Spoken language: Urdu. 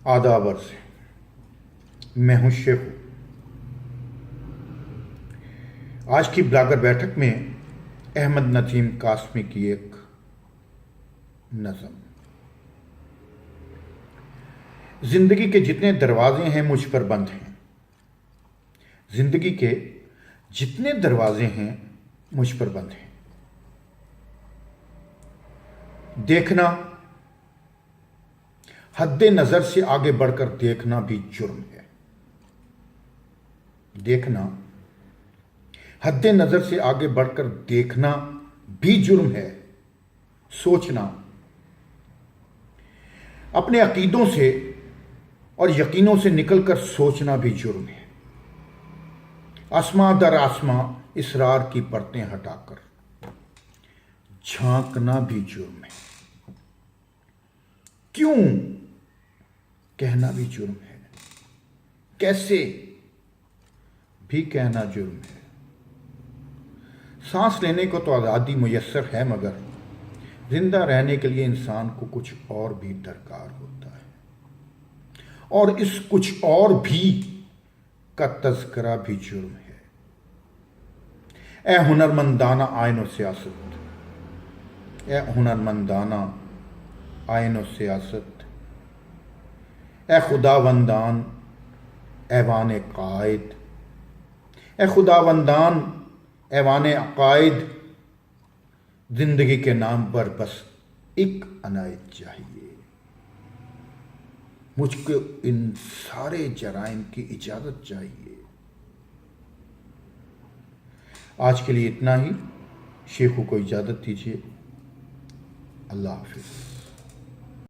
آداب عرض ہے، میں ہوں شیخو۔ آج کی بلاگر بیٹھک میں احمد نسیم قاسمی کی ایک نظم۔ زندگی کے جتنے دروازے ہیں مجھ پر بند ہیں، زندگی کے جتنے دروازے ہیں مجھ پر بند ہیں۔ دیکھنا، حد نظر سے آگے بڑھ کر دیکھنا بھی جرم ہے۔ دیکھنا، حد نظر سے آگے بڑھ کر دیکھنا بھی جرم ہے۔ سوچنا، اپنے عقیدوں سے اور یقینوں سے نکل کر سوچنا بھی جرم ہے۔ آسماں در آسماں اسرار کی پرتیں ہٹا کر جھانکنا بھی جرم ہے۔ کیوں کہنا بھی جرم ہے، کیسے بھی کہنا جرم ہے۔ سانس لینے کو تو آزادی میسر ہے، مگر زندہ رہنے کے لیے انسان کو کچھ اور بھی درکار ہوتا ہے، اور اس کچھ اور بھی کا تذکرہ بھی جرم ہے۔ اے ہنرمندانہ آئین و سیاست، اے ہنرمندانہ آئین و سیاست، اے خداوندان ایوان قائد، اے خداوندان ایوان عقائد، زندگی کے نام پر بس ایک عنایت چاہیے۔ مجھ کو ان سارے جرائم کی اجازت چاہیے۔ آج کے لیے اتنا ہی۔ شیخو کو اجازت دیجیے۔ اللہ حافظ۔